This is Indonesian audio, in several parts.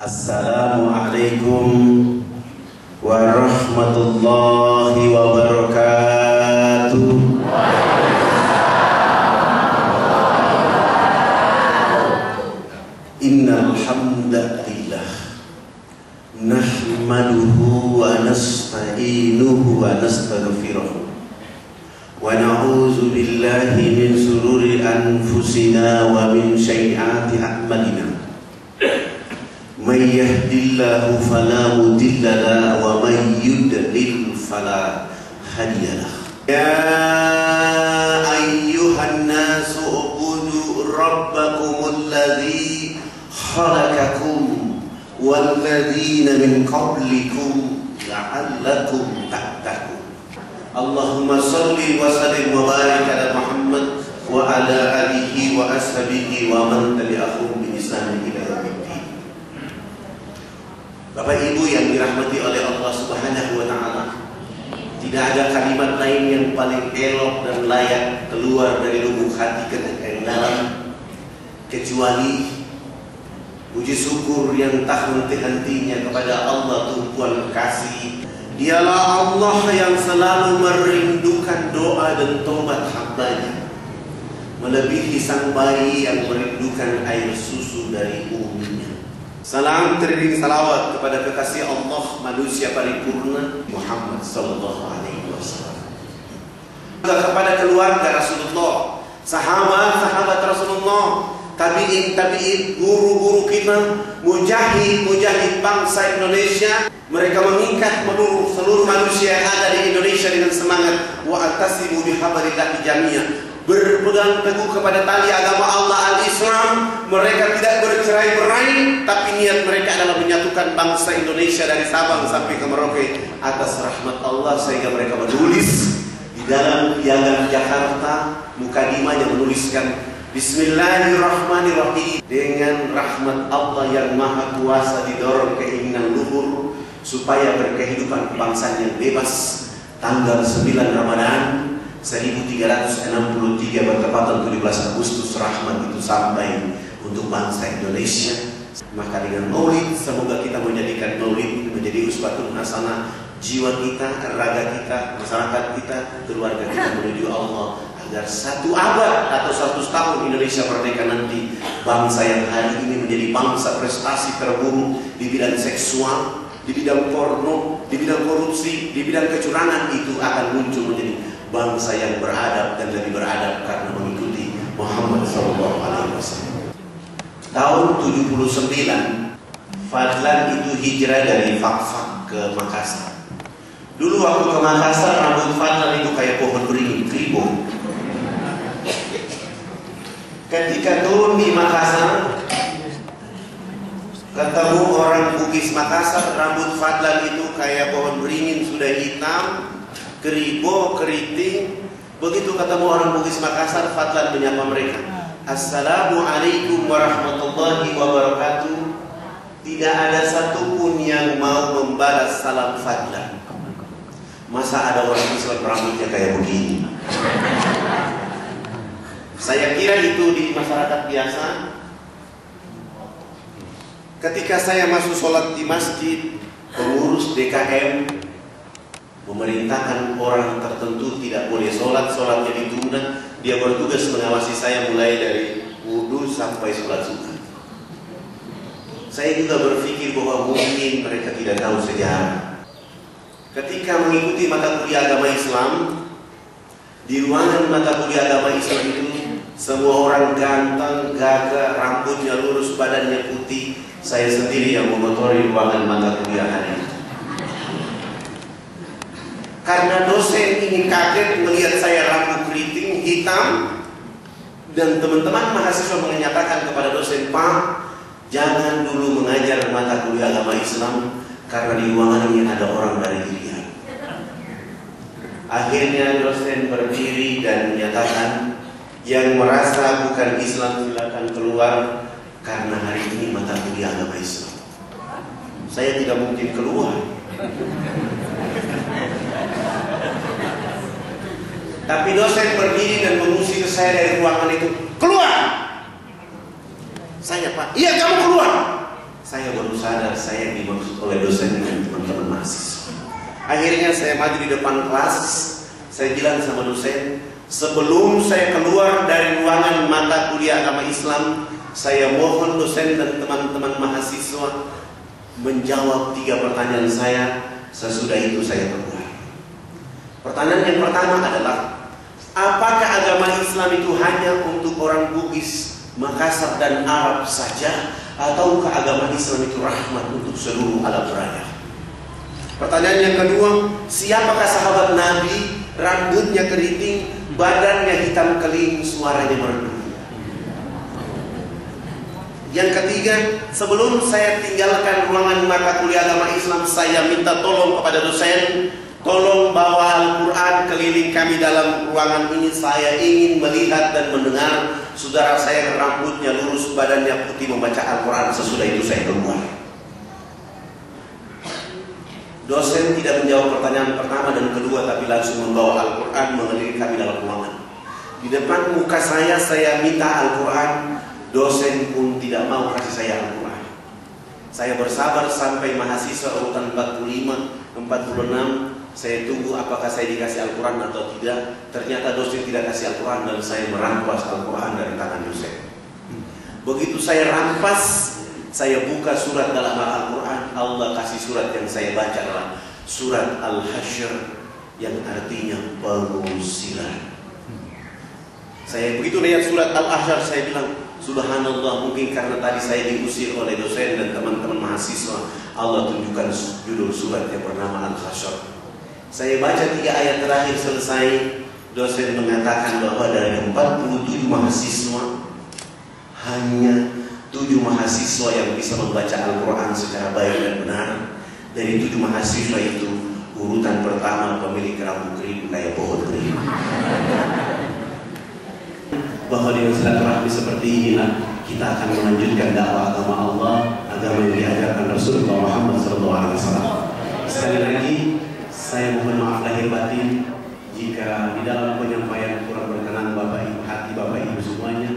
Assalamualaikum warahmatullahi wabarakatuh. Innal hamdalillah nahmaduhu wa nasta'inuhu wa nastaghfiruh wa na'udzu billahi min shururi anfusina wa min sayyiati a'malina. May yahdihillahu fala mudilla lahu wa may yudlil fala hadiya lahu. Ya ayyuhan nasu ubudu rabbakumul ladzi khalaqakum wal ladzina min qablikum la'allakum tattaqun. Allahumma shalli wa sallim wa barik ala Muhammad wa ala alihi wa ashabihi wa man tabi'ahum bi ihsan ila yaumil din. Bapak Ibu yang dirahmati oleh Allah Subhanahu wa taala, tidak ada kalimat lain yang paling elok dan layak keluar dari lubuk hati kita yang dalam kecuali puji syukur yang tak henti-hentinya kepada Allah Tuhan kasih. Dialah Allah yang selalu merindukan doa dan tobat hambanya, melebihi sang bayi yang merindukan air susu dari umumnya. Salam teriring salawat kepada kekasih Allah manusia paripurna Muhammad sallallahu alaihi wasallam, kepada keluarga Rasulullah, sahabat-sahabat Rasulullah, tabi'in, guru-guru kita, mujahid bangsa Indonesia. Mereka mengikat seluruh manusia yang ada di Indonesia dengan semangat wa atasimu bihablillahi jami'an, berpegang teguh kepada tali agama Allah al-Islam. Mereka tidak bercerai-berai, tapi niat mereka adalah menyatukan bangsa Indonesia dari Sabang sampai ke Merauke atas rahmat Allah, sehingga mereka menulis di dalam piagam Jakarta, mukadimahnya menuliskan Bismillahirrahmanirrahim, dengan rahmat Allah yang maha kuasa didorong keinginan luhur supaya berkehidupan kebangsaan yang bebas. Tanggal 9 Ramadan 1363 bertepatan 17 Agustus, rahmat itu sampai untuk bangsa Indonesia. Maka dengan maulid, semoga kita menjadikan maulid menjadi uswatun hasanah, jiwa kita, raga kita, masyarakat kita, keluarga kita menuju Allah, agar 1 abad atau 100 tahun Indonesia merdeka nanti, bangsa yang hari ini menjadi bangsa prestasi terburuk di bidang seksual, di bidang porno, di bidang korupsi, di bidang kecurangan, itu akan muncul menjadi bangsa yang beradab dan lebih beradab karena mengikuti Muhammad SAW. Tahun 79 Fadlan itu hijrah dari Fakfak ke Makassar. Dulu waktu ke Makassar, rambut Fadlan itu kayak pohon beringin, kribo. Ketika turun di Makassar, ketemu orang Bugis Makassar, rambut Fadlan itu kayak pohon beringin, sudah hitam, keribo, keriting. Begitu ketemu orang Bugis Makassar, Fadlan menyapa mereka, Assalamualaikum warahmatullahi wabarakatuh. Tidak ada satupun yang mau membalas salam Fadlan. Masa ada orang Islam rambutnya kayak begini? Saya kira itu di masyarakat biasa. Ketika saya masuk sholat di masjid, pengurus DKM memerintahkan orang tertentu tidak boleh sholat, sholatnya ditunda. Dia bertugas mengawasi saya mulai dari wudhu sampai sholat sunnah. Saya juga berpikir bahwa mungkin mereka tidak tahu sejarah. Ketika mengikuti mata kuliah agama Islam, di ruangan mata kuliah agama Islam itu semua orang ganteng, gagah, rambutnya lurus, badannya putih. Saya sendiri yang mengotori ruangan mata kuliah hari itu. Karena dosen ini kaget melihat saya rambut keriting, hitam, dan teman-teman mahasiswa menyatakan kepada dosen, Pak, jangan dulu mengajar mata kuliah agama Islam karena di ruangan ini ada orang dari India. Akhirnya dosen berdiri dan menyatakan, yang merasa bukan Islam silakan keluar, karena hari ini mata kuliah agama Islam. Saya tidak mungkin keluar. Tapi dosen berdiri dan mengusir saya dari ruangan itu. Keluar! Saya, Pak, iya kamu keluar. saya baru sadar saya dimaksud oleh dosen dan teman-teman mahasiswa. Akhirnya saya maju di depan kelas, saya bilang sama dosen, sebelum saya keluar dari ruangan mata kuliah agama Islam, saya mohon dosen dan teman-teman mahasiswa menjawab 3 pertanyaan saya. Sesudah itu saya keluar. Pertanyaan yang pertama adalah, apakah agama Islam itu hanya untuk orang Bugis, Makassar dan Arab saja, ataukah agama Islam itu rahmat untuk seluruh alam raya? Pertanyaan yang kedua, siapakah sahabat Nabi, rambutnya keriting, badannya hitam keling, suaranya merdu? Yang ketiga, sebelum saya tinggalkan ruangan mata kuliah agama Islam, saya minta tolong kepada dosen, tolong bawa Al-Quran keliling kami dalam ruangan ini. Saya ingin melihat dan mendengar saudara saya rambutnya lurus, badannya putih membaca Al-Quran. Sesudah itu saya keluar. Dosen tidak menjawab pertanyaan pertama dan kedua, tapi langsung membawa Al-Quran mengelilingi kami dalam ruangan. Di depan muka saya minta Al-Quran. Dosen pun tidak mau kasih saya Al-Quran. Saya bersabar sampai mahasiswa urutan 45, 46. Saya tunggu apakah saya dikasih Al-Quran atau tidak. Ternyata dosen tidak kasih Al-Quran dan saya merampas Al-Quran dari tangan dosen. Begitu saya rampas, saya buka surat dalam Al-Quran. Allah kasih surat yang saya baca adalah surat Al-Hasyr, yang artinya pengusiran. Saya begitu lihat surat Al-Hasyr, saya bilang, subhanallah, mungkin karena tadi saya diusir oleh dosen dan teman-teman mahasiswa, Allah tunjukkan judul surat yang bernama Al-Hasyr. Saya baca 3 ayat terakhir selesai, dosen mengatakan bahwa dari 47 mahasiswa, hanya 7 mahasiswa yang bisa membaca Al-Quran secara baik dan benar. Dari 7 mahasiswa itu, urutan pertama pemilik rambut keribu kayak pohon keribu. Bahwa dengan silaturahmi seperti inilah kita akan melanjutkan dakwah agama Allah, agama yang diajarkan Rasulullah Muhammad SAW. Sekali lagi, saya mohon maaf lahir batin jika di dalam penyampaian kurang berkenan Bapak Ibu, hati Bapak Ibu semuanya.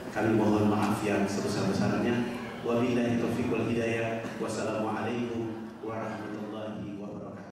Kami mohon maaf yang sebesar-besarnya. Wabillahi taufiq wal hidayah. Wassalamualaikum warahmatullahi wabarakatuh.